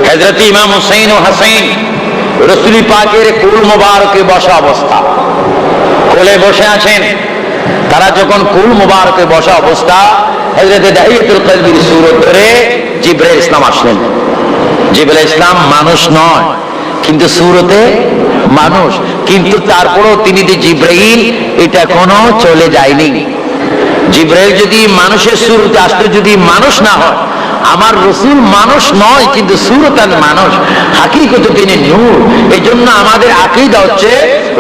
হযরত ইমাম হুসাইন ও হাসান রাসূল পাকের কুল মোবারকে বসা অবস্থা, কোলে বসে আছেন। তারা যখন কুল মোবারকে বসা অবস্থা হযরত দাহিয়াতুল কলবির সূরত ধরে জিবরাইল ইসলাম আসলেন। জিবরাইল ইসলাম মানুষ নয়, কিন্তু সূরতে মানুষ, কিন্তু তারপরেও তিনি যে জিবরাইল এটা কোনো চলে যায়নি। জিবরাইল যদি মানুষের সূরতে আসতে যদি মানুষ না হয়, আমার রাসূল মানুষ নয় কিন্তু সূরতান মানুষ, হাকিকতে তিনি নূর। এজন্য আমাদের আকীদা হচ্ছে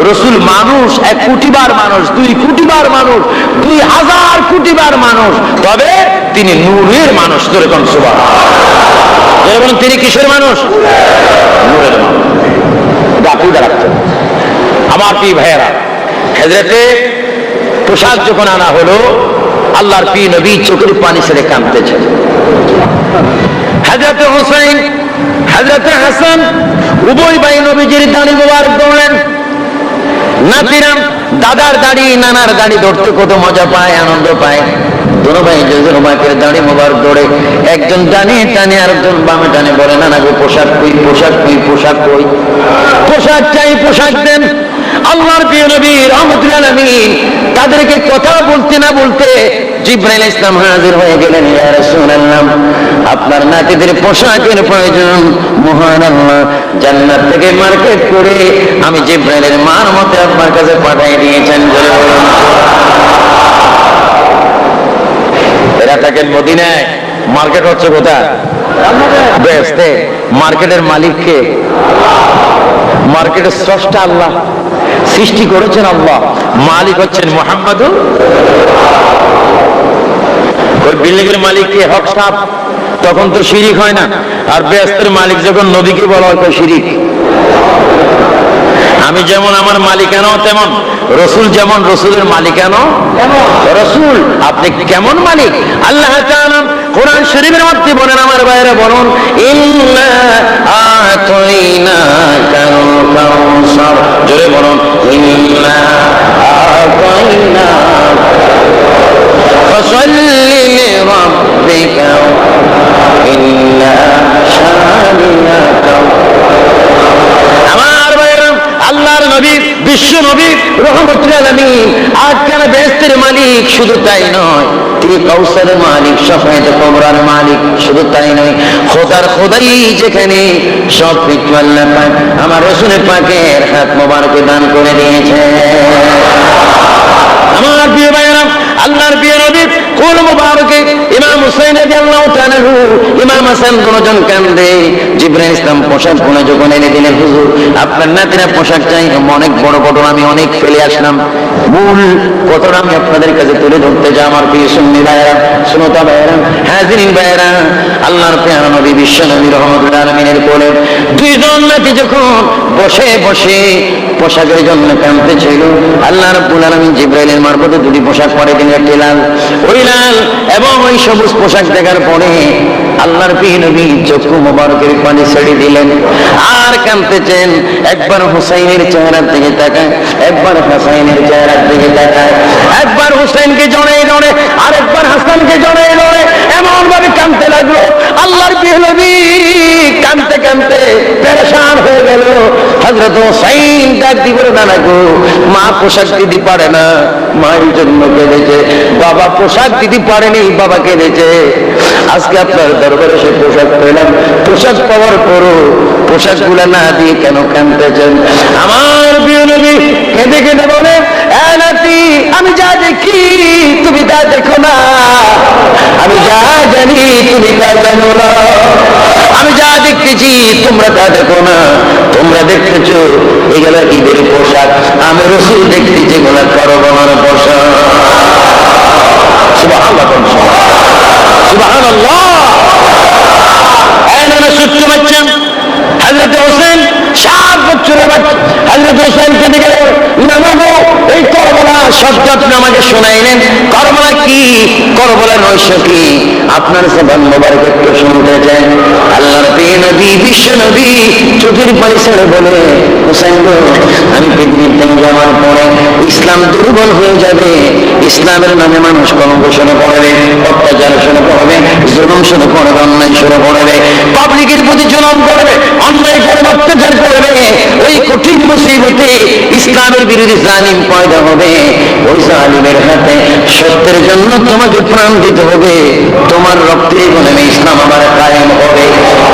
রাসূল মানুষ, 1 কোটিবার মানুষ, 2 কোটিবার মানুষ, 2000 কোটিবার মানুষ, তবে তিনি নূরের মানুষ। তোরে কোন সুবহানাল্লাহ, এবং তিনি কিসের মানুষ? নূরের মানুষ। আকীদা রাখতেন। আমার কি ভাইয়েরা, হযরতে পোশাক যখন আনা হলো, আল্লাহর প্রিয় নবী চোখের পানি ছেড়ে কাঁদতেছেন। হযরত হুসাইন, হযরত হাসান উভয় ভাই নবীজির দাড়ি মোবারক ধরলেন। নাতিরা দাদার দাড়ি নানার দাড়ি ধরতে কত মজা পায়, আনন্দ পায়। দুনো ভাই দুজন মাকে দাড়ি মোবারক ধরে, একজন ডানে টানে আর একজন বামে টানে, বলে না না গো পোশাক কই, পোশাক কই, পোশাক কই, পোশাক চাই, পোশাক দেন। আল্লাহর প্রিয় নবী রাহমাতুল আলামিন তাদেরকে কথা বলতে না বলতে জিবরাইল ইসলাম হাজির হয়ে গেলেন। ইয়া রাসূলুল্লাহ, আপনার নাতিদের পোশাকের প্রয়োজন, মহান আল্লাহ জান্নাত থেকে মার্কেট করে আমি জিবরাইলের মার মতে আপনার কাছে পাঠিয়ে দিয়েছেন। এরা থাকেন মদিনায়, মার্কেট হচ্ছে কোথায়? বেহেশতে। মার্কেটের মালিক কে? মার্কেটের স্রষ্টা আল্লাহ, সৃষ্টি করেছেন আল্লাহ, মালিক হচ্ছেন মুহাম্মাদুর। ওই বিল্ডিং এর মালিক কে? হক সাহেব। তখন তো শিরিক হয় না। আর বেহেশতের মালিক যখন নবীকে বলা হয় তো শিরিক। আমি যেমন আমার মালিকানাও তেমন, রাসূল যেমন রাসূলের মালিকানাও রাসূল। আপনি কেমন মালিক? আল্লাহ তাআলা কোরআন শরীফের মধ্যে বলেন, আমার ভাইরা বলুন, ইন্না আতাইনাকাল কাউসার। জোরে বলুন, ইন্না আতাইনা ফাসাল্লি লিরাব্বিকা ইন্না শানিয়াকা। আমার ভাইরা, আল্লাহর নবী, বিশ্ব নবী রাহমাতুল আলামিন আজকাল বেহেশতের মালিক, শুধু তাই নয় তিনি কাউসারের মালিক, শাফায়াত কুবরার মালিক। শুধু তাই নয়, খোদার খোদাই যেখানে সব কিছু আল্লাহ পাক আমার রাসূলের পাকের হাত মোবারকে দান করে দিয়েছে। আমার প্রিয় ভাইরা, আল্লাহর প্রিয় নবী কোল মোবারকে ইমাম হুসাইন রাদিয়াল্লাহু তাআলা, ইমাম হাসান দুজন কান্দে। জিবরাইল ইসলাম পোশাক কোনে যখন এনে দিলেন, হুজুর আপনার নাতিরা পোশাক চাই। অনেক বড় ঘটনা আমি অনেক ফেলে আসলাম, মূল কথাটা আমি আপনাদের কাছে তুলে ধরতে চাই। আমার প্রিয় সুন্নি ভাইরা, শ্রোতা ভাইরা, হাজিরিন ভাইরা, আল্লাহর প্রিয় নবী বিশ্ব নবী রাহমাতুল আলামিনের কোলে দুইজন নাতি যখন বসে বসে পোশাকের জন্য কাঁদতেছিল, আল্লাহ রাব্বুল আলামিন জিবরাইলের মারফতে 2টি পোশাক পরে দিলেন, একটি লাল, ওই লাল এবং ওই সবুজ পোশাক দেখার পরে আল্লাহর প্রিয় নবী চক্ষু মোবারকের পানি ছেড়ে দিলেন আর কাঁদতেছেন। একবার হুসাইনের চেহারার দিকে তাকায়, একবার হাসানের চেহারার দিকে তাকায়, একবার হুসাইনকে জড়িয়ে ধরে আর একবার হাসানকে জড়িয়ে ধরে এমন ভাবে কাঁদতে লাগলো। আল্লাহর প্রিয় নবী কাঁদতে কাঁদতে পেরেশান হয়ে গেল। হযরত হুসাইন ডাক দিয়ে বলে, না গো, মা পোশাক দিতে পারে না, মায়ের জন্য কেঁদেছে। বাবা পোশাক দিতে পারেনি, বাবা কেঁদেছে। আজকে আপনার দরবারে সে পোশাক পেলাম, পোশাক পাওয়ার পরও পোশাক গুলা না দিয়ে কেন কাঁদতেছেন? আমার প্রিয় নবী কেঁদে কেঁদে বলে, এ নাতি, আমি যা দেখি তুমি তা দেখো না, আমি যা জানি তুমি তা জানো না, আমি যা দেখতেছি তোমরা তা দেখো না। তোমরা দেখতেছো এগুলা ঈদের পোশাক, আমি রাসূল দেখতেছি এগুলা কারবালার পোশাক। সুবহানাল্লাহ, সুবহানাল্লাহ। এমন ছোট্ট বাচ্চা হযরত হোসেন 7 বছরের বাচ্চা, হযরত হোসেন কেঁদে গেল, নামাগো এই কারবালা শব্দ আপনি আমাকে শোনাইলেন। কারবালা কি, কারবালার রহস্য কি? আপনার জবান মোবারক একটু শুনতে চাই। আল্লাহর প্রিয় নবী নবী, বিশ্ব নবী চোখের পানি ছেড়ে বলে, হোসেন গো, আমি পৃথিবীর থেকে যাওয়ার পরে ইসলাম দুর্বল হয়ে যাবে, ইসলামের নামে মানুষ কলঙ্ক শুরু করবে, অত্যাচার শুরু করবে, জুলুম শুরু করবে, অন্যায় শুরু করবে, পাবলিকের প্রতি জুলুম করবে, অন্যায় করবে, অত্যাচার করবে। ওই কঠিন মুসিবতে ইসলামের বিরোধী জালিম পয়দা হবে। ওই জালিমের হাতে সত্যের জন্য তোমাকে প্রাণ দিতে হবে, তোমার রক্তের গুণে ইসলাম আমার কায়েম হবে।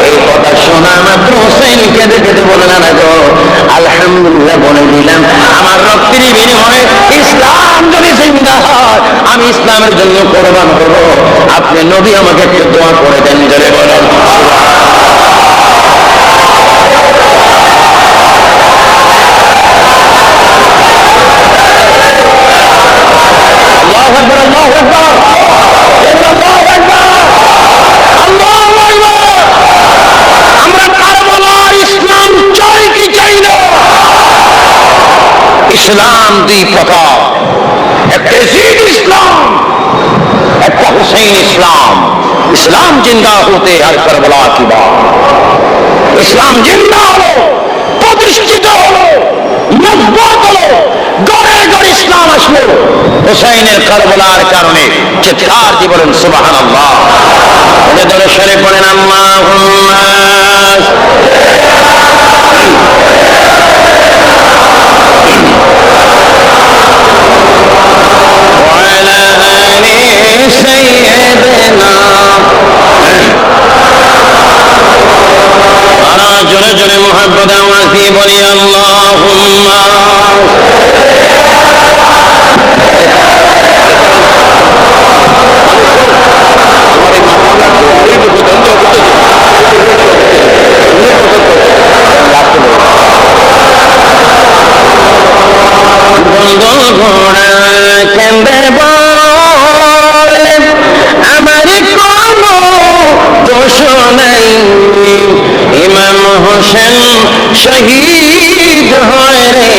এই কথা শোনা মাত্র হোসেন কেঁদে কেঁদে বলে, না গো, আলহামদুলিল্লাহ বলে দিলাম, আমার রক্তের বিনিময়ে ইসলাম যদি জিন্দা হয়, আমি ইসলামের জন্য কোরবান করব। আপনি নবী আমাকে একটু দোয়া করে দেন, জোরে বলেন। ইসলাম দুই প্রকার, একটা জিদ ইসলাম, একটা হুসেইন ইসলাম। ইসলাম জিন্দা হতে আর কারবালা কি বাত। ইসলাম জিন্দা হলো, প্রতিষ্ঠিত হলো, মজবুত হলো, গড়ে গড়ে ইসলাম আসলো হুসেইনের কারবালার কারণে। চিৎকার দিয়ে বলেন সুবহানাল্লাহ। ওদের দলে সরে পড়েন আল্লাহুম্মা জোরে জোরে মুহাব্বত আওয়াজ দিয়ে বলি আল্লাহুম্মা। ঘোড়া কেন্দ্রে বলে আমার কোনো দোষ নাই, ইমাম হোসেন শহীদ হয় রে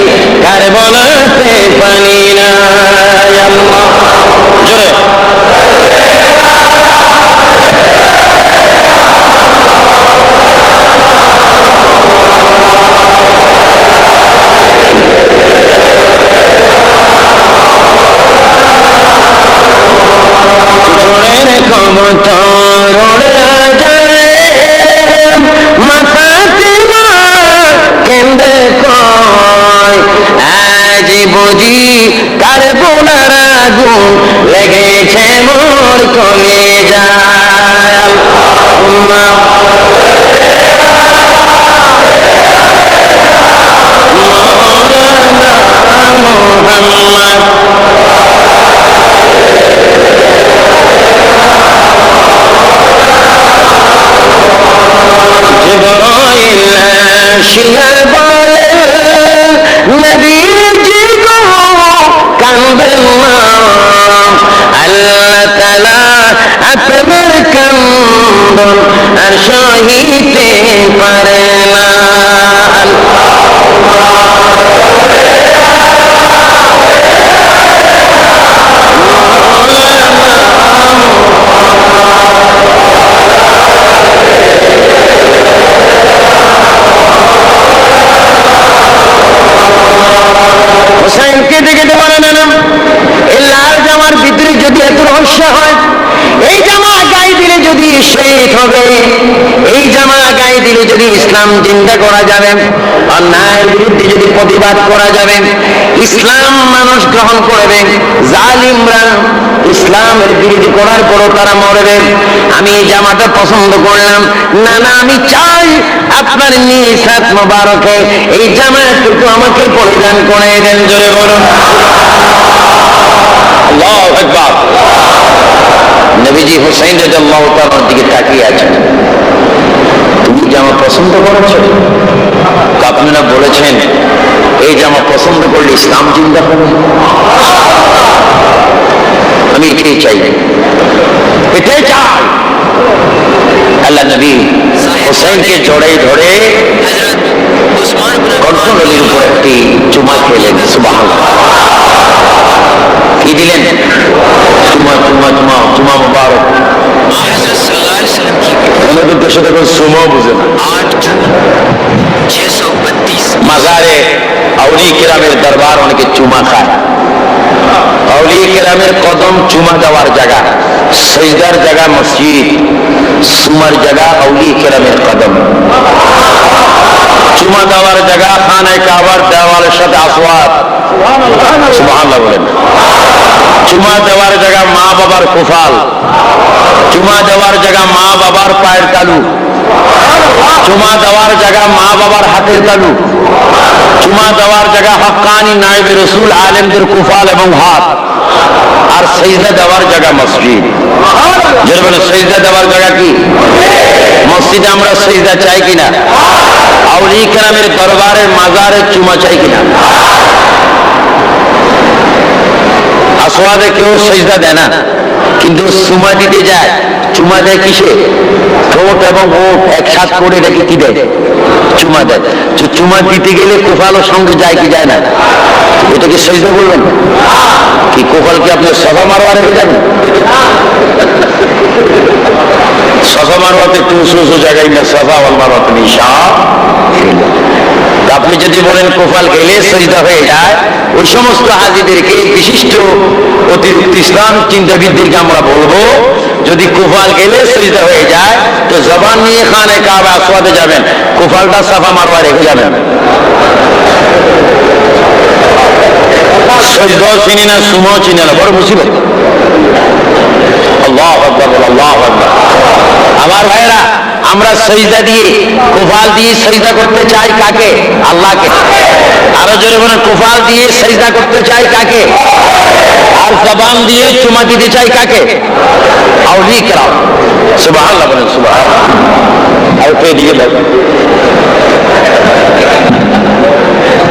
কারবালাতে পানি না। জোরে বুঝি কারবালার আগুন লেগেছে মোর কলিজায়। শিয়ার বলে নবীজি গো কাঁদবেন না, আল্লাহ তাআলা আপনার কান্দন আর সহিতে পারে না। হোসেন কেটে কেটে বলে, না এই লাল জামার ভিতরে যদি এত রহস্য হয়, এই জামা গায়ে দিলে যদি শহীদ হবে, এই জামা গায়ে দিলে যদি ইসলাম জিন্দা করা যাবে, অন্যায়ের বিরুদ্ধে যদি প্রতিবাদ করা যাবে, ইসলাম মানুষ গ্রহণ করবে, জালিমরা ইসলামের বিরোধী করার পরও তারা মরবে, আমি এই জামাটা পছন্দ করলাম না, না আমি চাই আপনার নিজ হাত মোবারকে এই জামাটুকু আমাকে পরিধান করে দেন। জোরে বলুন আল্লাহু আকবার। নবীজি হুসাইন রাদিয়াল্লাহু তাআলার দিকে তাকিয়ে আছেন, তুমি জামা পছন্দ করেছো? আপনারা বলেছেন এই জামা পছন্দ করলে ইসলাম জিন্দা হবে, আমি এটাই চাই, এটাই চাই। আল্লাহ নবী হুসাইনকে জড়াই ধরে কণ্ঠনলীর উপর একটি চুমা খেলেন। সুবহানাল্লাহ। কি দিলেন? চুমা চুমা চুমা চুমা মুবারক। অনেকের দেশে দেখুন সুমো বুঝে না। 8/6/32 মাজারে আউলিয়া কেরামের দরবার অনেকে চুমা খায়। আউলিয়া কেরামের কদম চুমা দেওয়ার জায়গা, সিজদার জায়গা মসজিদ, সুমার জায়গা আউলিয়া কেরামের কদম। চুমা দেওয়ার জায়গা খানায়ে কাবার দেওয়ালের সাথে আসওয়াদ, সুবহানাল্লাহ বলেন। চুমা দেওয়ার জায়গা মা বাবার কোফাল, চুমা দেওয়ার জায়গা মা বাবার পায়ের তালু, চুমা দেওয়ার জায়গা মা বাবার হাতের তালু, চুমা দেওয়ার জায়গা হক্কানি নায়েবে রাসূল আলেমদের কুফাল এবং হাত, আর সিজদা দেওয়ার জায়গা মসজিদ। যারা বলে সিজদা দেওয়ার জায়গা কি? মসজিদে আমরা সিজদা চাই কিনা? আউলিয়া কেরামের দরবারে মাজারে চুমা চাই কিনা? আসওয়াদে কেউ সিজদা দেয় না, কিন্তু চুমা দিতে যায়। চুমা দেয় কিসে? ঠোঁট এবং ওঠ একসাথ করে রেখে কি দেয়? চুমা দেয়। চুমা দিতে গেলে কোফালও সঙ্গে যায় কি যায় না? এটাকে সিজদা বলবেন কি? কোফালকে আপনি সাফা মারওয়া রেখে যাবেন? সাফা মারওয়াতে একটু উঁচু উঁচু জায়গায় না, সাফা ওয়াল মারওয়াতে নিশা। আপনি যদি বলেন কোফাল গেলে সিজদা হয়ে যায়, ওই সমস্ত হাজীদেরকে, বিশিষ্ট অতিরিক্ত ইসলাম চিন্তাবিদদেরকে আমরা বলবো, যদি কোফাল গেলে সিজদা হয়ে যায় তো জবান নিয়ে খানে কাবা আসওয়াদে যাবেন, কোফালটা সাফা মারওয়া রেখে যাবেন। সিজদাও চিনি না, সুমাও চিনি না, বড় মুসিবত। আল্লাহু আকবার, আল্লাহু আকবার। আমার ভাইরা, আমরা সিজদা দিয়ে, কোফাল দিয়ে সিজদা করতে চাই কাকে? আল্লাহকে। আরো জোরে বলেন, কোফাল দিয়ে সিজদা করতে চাই কাকে? আর জবান দিয়ে চুমা দিতে চাই কাকে? আউলিয়া কেরাম। সুবহানাল্লাহ বলেন, সুবহানাল্লাহ। আর পেয়ে দিয়ে দাও।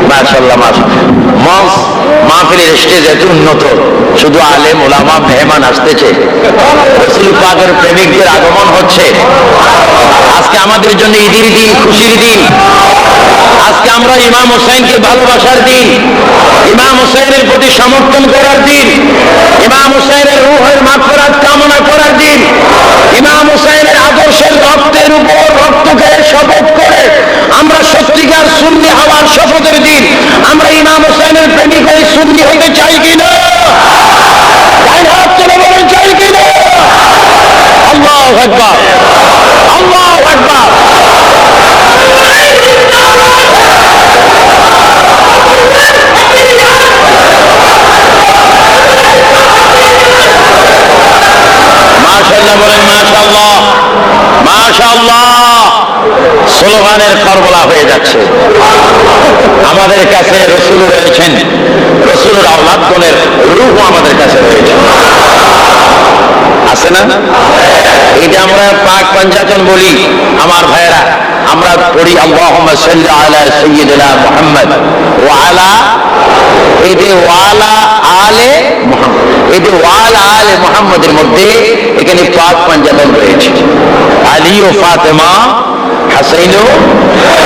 মাশাআল্লাহ, মাশাআল্লাহ। মাহফিলের স্টেজ এত উন্নত, শুধু আলেম ওলামা মেহমান আসতেছে, রাসূল পাকের প্রেমিকদের আগমন হচ্ছে। আজকে আমাদের জন্য ঈদের দিন, খুশির দিন। আজকে আমরা ইমাম হোসেনকে ভালোবাসার দিন, ইমাম হোসেনের প্রতি সমর্থন করার দিন, ইমাম হোসেনের রূহের মাগফিরাত কামনা করার দিন, ইমাম হোসেনের আদর্শের রক্তের উপর রক্তকে শপথ করে আমরা সত্যিকার সুন্নি হওয়ার শপথের দিন। আমরা ইমাম হোসেনের প্রেমিক হয়ে সুন্নি হতে চাই কিনা? চাই কিনা? আল্লাহু আকবার, আল্লাহু আকবার। মাশাআল্লাহ বলেন, মাশাআল্লাহ, মাশাআল্লাহ। স্লোগানের করবলা হয়ে যাচ্ছে। আমাদের কাছে রাসূল রয়েছেন, রাসূলের আওলাদগণের রূহ আমাদের কাছে রয়েছে, আছে না? এটা আমরা পাক পাঞ্জাতন বলি। আমার ভাইয়েরা, আমরা পড়ি আল্লাহুম্মা সাল্লি আলা সাইয়্যিদিনা মুহাম্মদ ওয়া আলা, এই যে ওয়ালা আলে মুহাম্মদ, এই যে ওয়ালা আলে মুহাম্মদের মধ্যে এখানে পাক পাঞ্জাতন রয়েছে। আলী ও ফাতেমা, হাসাইন ও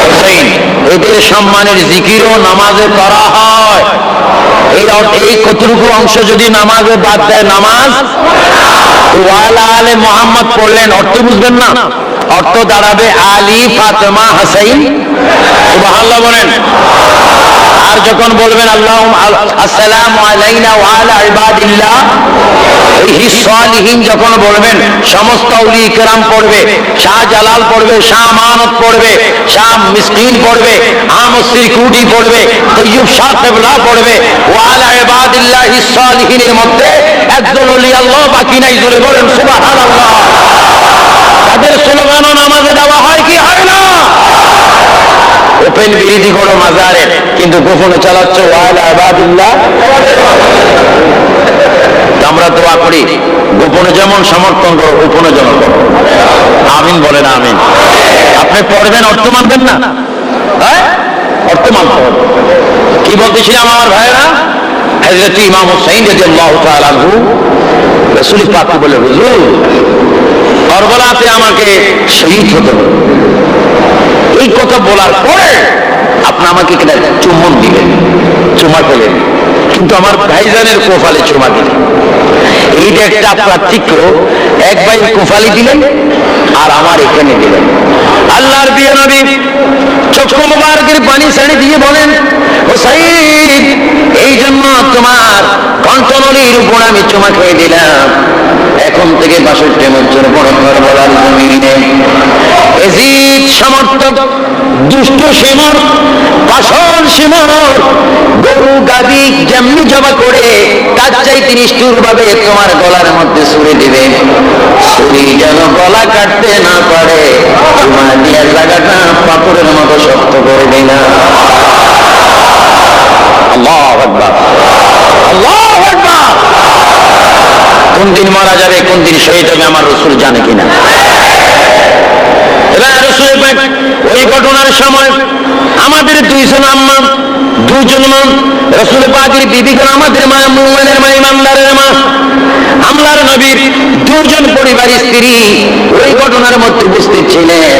হুসাইন, এদের সম্মানের জিকিরও নামাজে করা হয়। এই কতটুকু অংশ যদি নামাজে বাদ দেয়, নামাজ। ওয়ালা আলে মুহাম্মদ পড়লেন, অর্থ বুঝবেন না? অর্থ দাঁড়াবে আলী, ফাতেমা, হাসাইন। সুবহানাল্লাহ বলেন। আর যখন বলবেন আসসালামু আলাইনা ওয়া আলা ইবাদিল্লাহ সালিহিন, যখন বলবেন সমস্ত আউলিয়া কেরাম পড়বে, শাহ জালাল পড়বে, শাহ আমানত পড়বে, শাহ মিসকিন পড়বে, আহমদ সিরকুটি পড়বে, তৈয়ব শাহ কেবলা পড়বে। ওয়া আলা ইবাদিল্লাহ সালিহিনের মধ্যে একজন ওলি আল্লাহ বাকি নাই। জোরে বলেন সুবহানাল্লাহ। তাদের স্লোগানও নামাজে দেওয়া হয় কি হয় না? ওপেন বিরোধী করো মাজারে, কিন্তু গোপনে চালাচ্ছ ওয়া আলা ইবাদিল্লাহ। আমরা দোয়া করি, গোপনে যেমন সমর্থন করো, গোপনে যেন করো। আমিন বলেন, আমিন। আপনি পড়বেন, অর্থ মানবেন না? অর্থ মানতে হবে। কি বলতেছিলাম আমার ভাইরা? হযরত ইমাম হুসাইন রাদিয়াল্লাহু তাআলা আনহু রাসূল পাককে বলে, হুজুর কারবালাতে আমাকে শহীদ হতে হবে। এই কথা বলার পরে আপনি আমাকে কিনা চুম্বন দিলেন, চুমা পেলেন, কিন্তু আমার ভাইজানের কোফালে চুমা দিলেন। এইটা একটা পার্থক্য। এক ভাই কোফালি দিলেন, আর আমার এখানে দিলেন। আল্লাহর প্রিয় নবী চক্ষু মুবারকের পানি ছেড়ে দিয়ে বলেন, হুসাইন, এই জন্য তোমার কণ্ঠনলীর উপর আমি চুমা খেয়ে দিলাম। এখন থেকে ৬২ বছর বড় বলার জমিনে এজিদ সমর্থক, দুষ্ট সিমর, পাষাণ সিমর গরু গাবি যেমনি জবা করে তার চাইতে নিষ্ঠুর ভাবে তোমার গলার মধ্যে ছুঁড়ে দিবে। ছুরি যেন গলা কাটতে না পারে, তোমার দিয়ে জায়গাটা পাথরের মতো শক্ত করে দিনা। আল্লাহু আকবার, আল্লাহু আকবার। কোন দিন মারা যাবে, কোন দিন শহীদ হবে আমার রাসূল জানে কিনা। এবার রাসূল পাক ওই ঘটনার সময় আমাদের দুইজন আম্মা, দুইজন মা, রাসূল পাকের বিবিগণ, আমাদের মা, মুমিনের মা, ইমানদারের মা, আল্লাহর নবীর দুজন পরিবার স্ত্রী ওই ঘটনার মধ্যে উপস্থিত ছিলেন।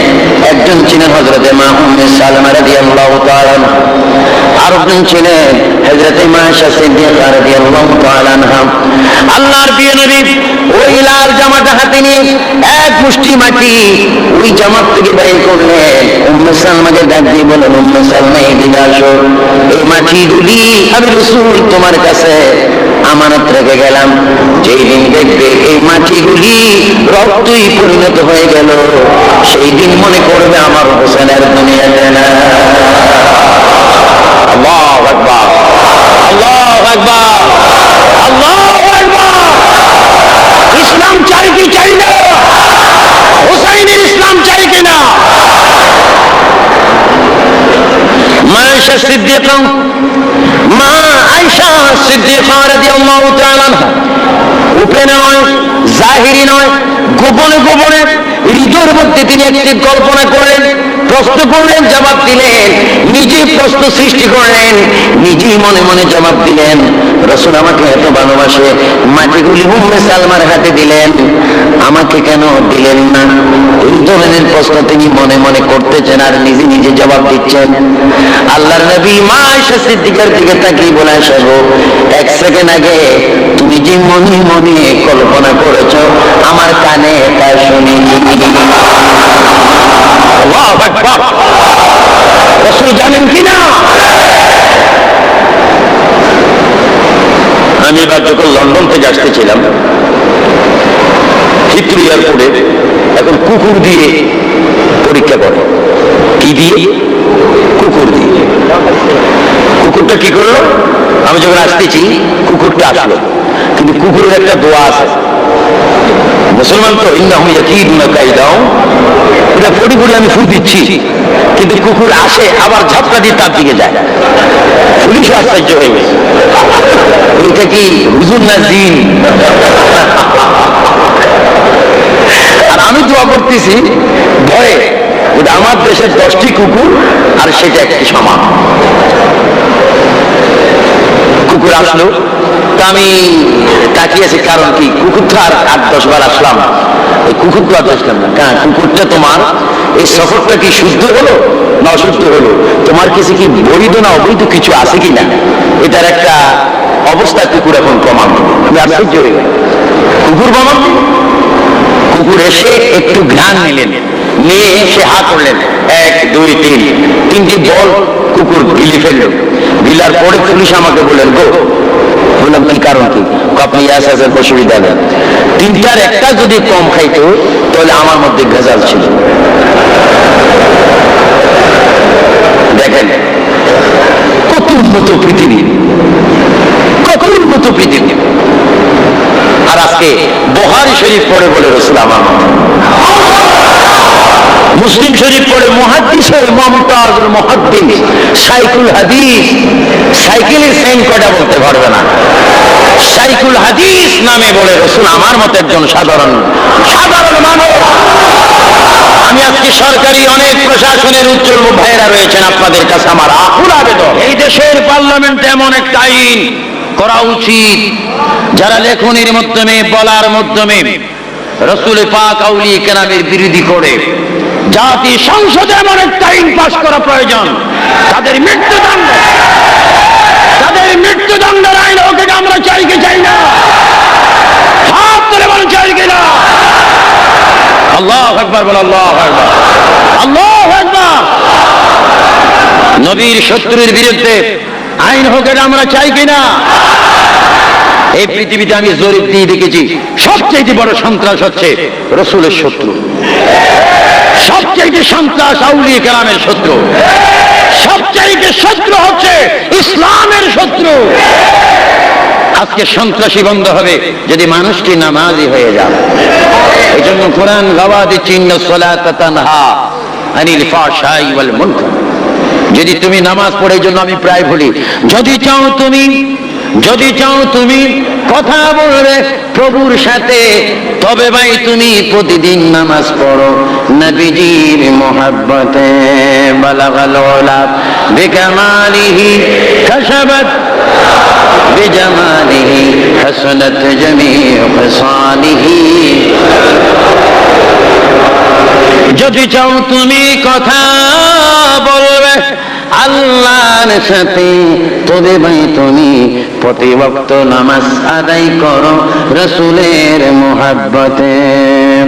একজন ছিলেন হযরতে মা উম্মে সালামা রাদিয়াল্লাহু তাআলা আনহা, আরেকজন ছিলেন হযরতে মা আয়েশা সিদ্দিকা রাদিয়াল্লাহু তাআলা আনহা। আল্লাহর প্রিয় নবী ওই লাল জামাটা হাতে নিয়ে এক মুষ্টি মাটি ওই জামাত থেকে বের করলেন। উম্মে সালমাকে ডাক দিয়ে বলেন, উম্মে সালমা এদিকে আসো, এই মাটিগুলি আমি রাসূল তোমার কাছে আমানত রেখে গেলাম। যেই দিন দেখবে এই মাটিগুলি রক্তই পরিণত হয়ে গেল, সেই দিন মনে করবে আমার হোসেনের দুনিয়াতে না। আল্লাহু আকবার, আল্লাহু আকবার, আল্লাহু আকবার। ইসলাম চাই কি চাই না? হোসেনের ইসলাম চাই কিনা? মা আয়েশা সিদ্দিকা, মা আয়েশা সিদ্দিকা রাদিয়াল্লাহু তাআলা আনহা উপেন নয়, জাহিরি নয়, গোপনে গোপনে হৃদয়ের মধ্যে তিনি একটি কল্পনা করলেন, প্রশ্ন করলেন, জবাব দিলেন, নিজে প্রশ্ন সৃষ্টি করলেন, নিজেই মনে মনে জবাব দিলেন। রাসূল আমাকে এত ভালোবাসে, মাটিগুলি উম্মে সালমার হাতে দিলেন, আমাকে কেন দিলেন না? এই ধরনের প্রশ্ন তিনি মনে মনে করতেছেন আর নিজে নিজে জবাব দিচ্ছেন। আল্লাহর নবী মা আয়েশা সিদ্দিকার দিকে তাকিয়ে বলে, আয়েশা গো, এক সেকেন্ড আগে তুমি যে মনে মনে কল্পনা করেছো আমার কানে তা শুনি। আল্লাহু আকবার। রাসূল জানেন কিনা? আমি এবার যখন লন্ডন থেকে আসতেছিলাম হিথ্রো এয়ারপোর্টে, এখন কুকুর দিয়ে পরীক্ষা করে। কি দিয়ে? কুকুর দিয়ে। কুকুরটা কি করলো? আমি যখন আসতেছি কুকুরটা আসলো, কিন্তু কুকুরের একটা দোয়া আছে, মুসলমান তো ইন্নাহুম ইয়াকিদুনা কাইদাও, এটা পড়ি পড়ি আমি ফুল দিচ্ছি, কিন্তু কুকুর আসে আবার ঝাপটা দিয়ে তার দিকে যায়। পুলিশ আশ্চর্য হয়ে গেছে, এটা কি হুজুর না জিন? আর আমি দোয়া করতেছি ভয়ে, আমার দেশের 10টি কুকুর আর সেটা একটি সমান। কুকুর আসলো, তা আমি তাকিয়েছি, কারণ কি কুকুর তো আর 8-10 বার আসলাম, ওই কুকুর তো আর আসলাম না। কুকুরটা তোমার এই সফরটা কি শুদ্ধ হলো না অশুদ্ধ হলো, তোমার কিছু কি বৈধ না অবৈধ কিছু আছে কিনা, এটার একটা অবস্থা কুকুর এখন প্রমাণ। আমি আশ্চর্য হয়ে গেলাম, কুকুর প্রমাণ। কুকুর এসে একটু ঘ্রাণ নিলেন, নিয়ে সে হা করলেন, 1 2 3, 3টি বল কুকুর গিলে ফেলল। গিলার পরে পুলিশ আমাকে বললেন গো। বললাম কি কারণ কি? আপনি ইয়াসাসের অসুবিধা নেই, 3টার একটা যদি কম খাইতো তাহলে আমার মধ্যে ভেজাল ছিল। দেখেন কত উন্নত পৃথিবী, কত উন্নত পৃথিবী। আর আজকে বুখারী শরীফ পড়ে বলে রাসূল আমার, মুসলিম শরীফ পড়ে মুহাদ্দিসুল মুমতাজুল মুহাদ্দিস শাইখুল হাদিস, সাইকেলের চেইন কটা বলতে পারবে না, শাইখুল হাদিস নামে বলে রাসূল আমার মতো একজন সাধারণ মানুষ। আমি আজকে সরকারি অনেক প্রশাসনের উজ্জ্বল ভাইয়েরা রয়েছেন, আপনাদের কাছে আমার আকুল আবেদন, এই দেশের পার্লামেন্টে এমন একটা আইন করা উচিত যারা লেখনের মাধ্যমে, বলার মাধ্যমে রাসূল পাক আউলিয়া কেরামের বিরোধী করে। জাতি সংসদে এমন একটা আইন পাস করা প্রয়োজন, তাদের মৃত্যুদণ্ডের আইন হোক। এটা আমরা চাই কি চাই না? হাত তুলে বলেন চাই কিনা? আল্লাহু আকবার বল, আল্লাহু আকবার, আল্লাহু আকবার। নবীর শত্রুর বিরুদ্ধে আইন হোক, এটা আমরা চাই কিনা? এই পৃথিবীতে আমি জরিপ দিয়ে দেখেছি, সবচেয়ে বড় সন্ত্রাস হচ্ছে রাসূলের শত্রু, সবচেয়ে সন্ত্রাস আউলিয়া কেরামের শত্রু, সবচেয়ে শত্রু হচ্ছে ইসলামের শত্রু। আজকে সন্ত্রাসী বন্ধ হবে যদি মানুষটি নামাজি হয়ে যায়। এই জন্য কোরআন গাওয়া দিচ্ছে, ইন্নাস সালাতা তানহা আনিল ফাহশাই ওয়াল মুনকার। যদি তুমি নামাজ পড়ে, এই জন্য আমি প্রায় বলি, যদি চাও তুমি কথা বলবে প্রভুর সাথে, তবে ভাই তুমি প্রতিদিন নামাজ পড়ো নবীজির মুহাব্বতে। বালাগাল উলা বিকামালিহি কাশাবাত বিজামালিহি হাসানাত জামিউ ফিসালিহি। যদি চাও তুমি কথা বলবে আল্লাহর সাথে, তবে ভাই তুমি প্রতি ওয়াক্ত নামাজ আদায় করো রাসূলের মুহাব্বতে।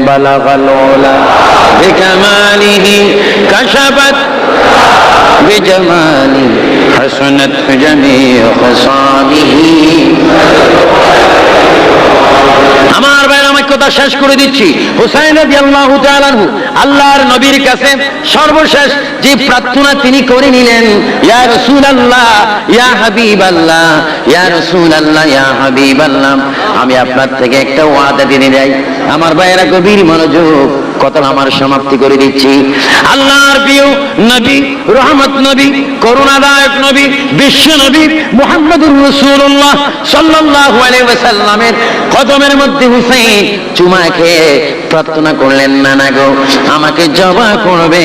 বালাগাল উলা বিকামালিহি কাশাবাত বিজামালিহি হাসানাত জামিউ ফিসালিহি। আমার ভাই, আমার কথা শেষ করে দিচ্ছি। হুসাইন রাদিয়াল্লাহু তাআলা আনহু আল্লাহর নবীর কাছে সর্বশেষ যে প্রার্থনা তিনি করে নিলেন, ইয়া রাসূলুল্লাহ, ইয়া হাবিবাল্লাহ, ইয়া রাসূলুল্লাহ, ইয়া হাবিবাল্লাহ, আমি আপনার থেকে একটা ওয়াদা দিয়ে যাই। আমার ভাইয়েরা গভীর মনোযোগ, কথা আমার সমাপ্তি করে দিচ্ছি। আল্লাহর প্রিয় নবী, রহমত নবী, করুণাদায়ক নবী, বিশ্ব নবী মুহাম্মদুর রাসূলুল্লাহ সাল্লাল্লাহু আলাইহি ওয়াসাল্লামের কদমের মধ্যে হুসাইন চুমা খেয়ে প্রার্থনা করলেন, না গো, আমাকে জবা করবে,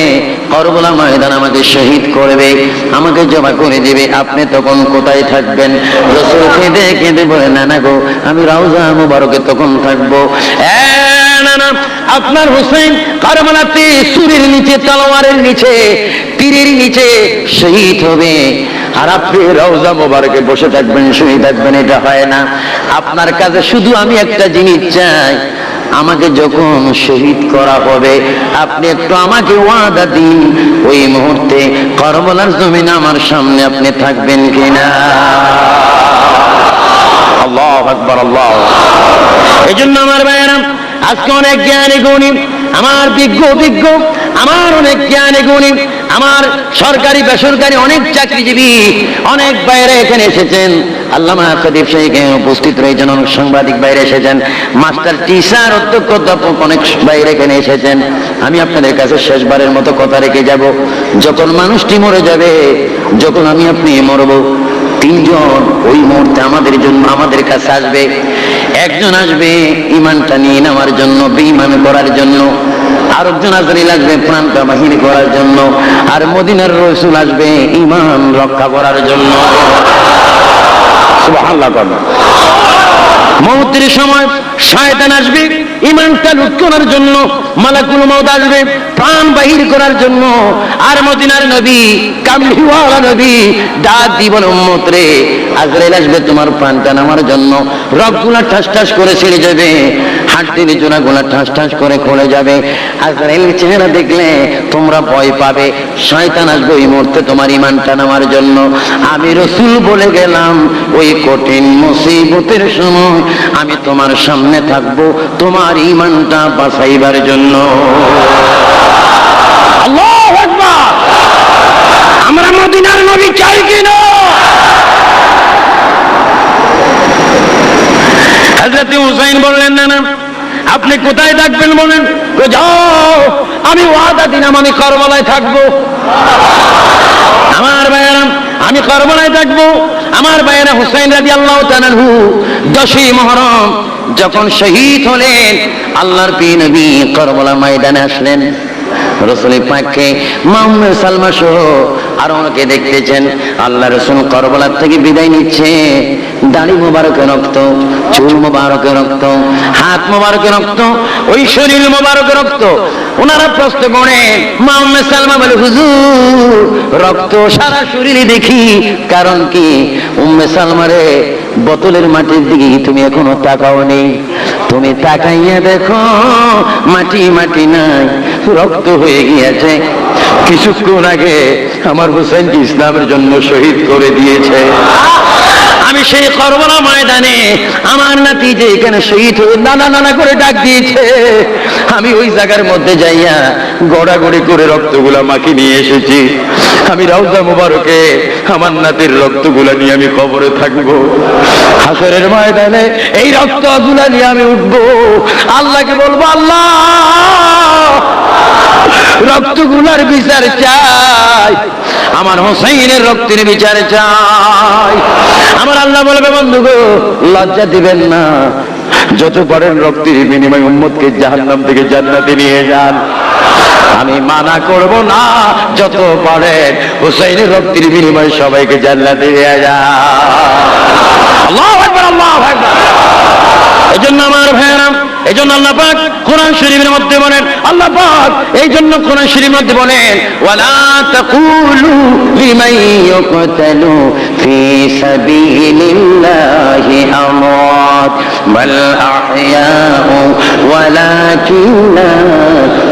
কারবালা ময়দান আমাকে শহীদ করবে, আমাকে জবা করে দিবে, আপনি তখন কোথায় থাকবেন? রাসূল কেঁদে কেঁদে বলে, না গো, আমি রওজা মুবারকে তখন থাকবো। না, আপনার হুসাইন কারবালাতে ছুরির নিচে, তলোয়ারের নিচে, তীরের নিচে শহীদ হবে, আর আপনি রওজা মুবারকে বসে থাকবেন, শহীদ থাকবেন। এটা হয় না। আপনার কাছে শুধু আমি একটা জিনিস চাই, আমাকে যখন শহীদ করা হবে, আপনি একটু আমাকে ওয়াদা দিন, ওই মুহূর্তে কারবালার জমিনে আমার সামনে আপনি থাকবেন কিনা? আল্লাহু আকবার, আল্লাহ। এই জন্য আমার ভাইয়েরা, আজকে অনেক জ্ঞানী গুণী, আমার বিজ্ঞ, আমার অনেক জ্ঞানী গুণী, আমার সরকারি বেসরকারি অনেক চাকরিজীবী, অনেক বাইরে এখানে এসেছেন। আল্লামা কাদির সাহেব উপস্থিত রয়েছেন, অনেক সাংবাদিক বাইরে এসেছেন, মাস্টার, টিচার, অধ্যক্ষ, অধ্যাপক অনেক বাইরে এখানে এসেছেন। আমি আপনাদের কাছে শেষবারের মতো কথা রেখে যাব, যখন মানুষটি মরে যাবে, যখন আমি আপনি মরব, তিনজন ওই মুহূর্তে আমাদের জন্য আমাদের কাছে আসবে। একজন আসবে ঈমানটা নিয়ে নেওয়ার জন্য, বেঈমান করার জন্য, আরেকজন আজরাইল আসবে প্রাণটা বাহির করার জন্য, আর মদিনার রাসূল আসবে ঈমান রক্ষা করার জন্য। সুবহানাল্লাহ। মওতের সময় শয়তান আসবে ঈমানটা লুট করার জন্য, মালাকুল মওত আসবে প্রাণ বাহির করার জন্য, আর মদিনার নবী, কামলিওয়ালা নবী ডাক দিবেন, উম্মত রে, আজরাইল আসবে তোমার প্রাণটা নেওয়ার জন্য। রগগুলা ঠাস ঠাস করে ছেড়ে যাবে, হাড়টির জোড়াগুলা ঠাস ঠাস করে খুলে যাবে। আজরাইল চেহারা দেখলে তোমরা ভয় পাবে। শয়তান আসবে ওই মুহূর্তে তোমার ঈমানটা নেওয়ার জন্য। আমি রাসূল বলে গেলাম, ওই কঠিন মুসিবতের সময় আমি তোমার সামনে থাকবো, তোমার ঈমানটা বাঁচাইবার জন্য। আল্লাহু আকবার। আমরা মদিনার নবী চাই কিনা? হযরত হুসাইন বললেন, না, আপনি কোথায় থাকবেন বলেন? যাও, আমি ওয়াদা দিলাম আমি কারবালায় থাকবো। আমার ভাইয়েরা, আমি কারবালায় থাকবো। আমার ভাইয়েরা, হুসাইন রাদিয়াল্লাহু তাআলা আনহু 10ই মুহররম যখন শহীদ হলেন, আল্লাহর প্রিয় নবী কারবালা ময়দানে আসলেন। রাসূল পাককে মা উম্মে সালমা সহ আর অনেকে দেখতেছেন, আল্লাহ রাসূল কারবালা থেকে বিদায় নিচ্ছে। দাড়ি মোবারকে রক্ত, চুল মোবারকে রক্ত, হাত মোবারকে রক্ত, ওই শরীর মোবারকে রক্ত। ওনারা প্রশ্ন করে, মা উম্মে সালমা বলে, হুজুর রক্ত সারা শরীরে দেখি, কারণ কি? উম্মে সালমা রে, বোতলের মাটির দিকে তুমি এখনো তাকাও নেই, তুমি তাকাইয়া দেখো মাটি মাটি নাই, রক্ত হয়ে গিয়েছে। কিছুক্ষণ আগে আমার হুসাইনকে ইসলামের জন্য শহীদ করে দিয়েছে। আমি সেই কারবালা ময়দানে আমার নাতি যে এখানে শহীদ হয়ে নানা নানা করে ডাক দিয়েছে, আমি ওই জায়গার মধ্যে যাইয়া গড়াগড়ি করে রক্তগুলা মাখি নিয়ে এসেছি। আমি রওজা মুবারকে আমার নাতির রক্তগুলা নিয়ে আমি কবরে থাকবো। হাসরের ময়দানে এই রক্তগুলা নিয়ে আমি উঠবো, আল্লাহকে বলবো, আল্লাহ রক্তগুলার বিচার চাই, আমার হোসেইনের রক্তের বিচার চাই। আমার আল্লাহ বলবে, বন্ধু গো লজ্জা দিবেন না, যত পারেন রক্তের বিনিময় উম্মতকে জাহান্নাম থেকে জান্নাতে নিয়ে যান। আমি মানা করব না, যত পারেন হোসেইনের রক্তের বিনিময় সবাইকে জান্নাতে নিয়ে যান। আল্লাহু আকবার, আল্লাহু আকবার। এজন্য আমার ভাইরা, এজন্য আল্লাহ পাক কোরআন শরীফের মধ্যে বলেন, আল্লাহ পাক এই জন্য কোরআন শরীফের মধ্যে বলেন, ওয়ালা তাকুলু লিমান ইউকতালু ফি সাবিলিল্লাহি আমওয়াত বাল আহইয়াউ ওয়ালাকিন লা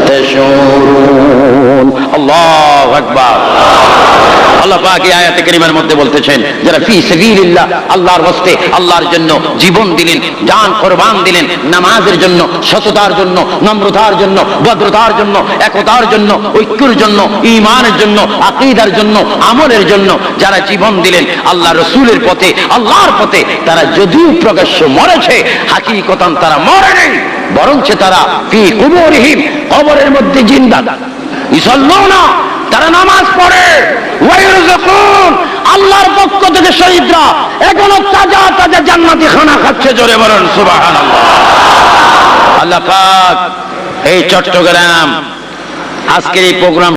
তাশউরুন। আল্লাহু আকবার। আল্লাহ পাক এই আয়াতে কারিমার মধ্যে বলতেছেন, যারা ফি সাবিলিল্লাহ, আল্লাহর রাস্তায় আল্লাহর জন্য জীবন দিলেন, জান কুরবান দিলেন, নামাজের জন্য, সততার জন্য, নম্রতার জন্য, ভদ্রতার জন্য, একতার জন্য, ঐক্যের জন্য, ঈমানের জন্য, আকীদার জন্য, আমলের জন্য যারা জীবন দিলেন আল্লাহ রাসূলের পথে, আল্লাহর পথে, তারা যদিও প্রকাশ্য মরেছে, হাকিকতান তারা মরে নাই, বরঞ্চ তারা ফি কুবুরিহিম, কবরের মধ্যে জিন্দা। ইসাল্লুনা, তারা নামাজ পড়ে, ওয়ায়ুরযাকুন, আল্লাহর পক্ষ থেকে শহীদরা এখনো তাজা তাজা জান্নাতি খানা খাচ্ছে। জোরে বলেন সুবহানাল্লাহ। আল্লাহ পাক এই চট্টগ্রাম আজকের এই প্রোগ্রাম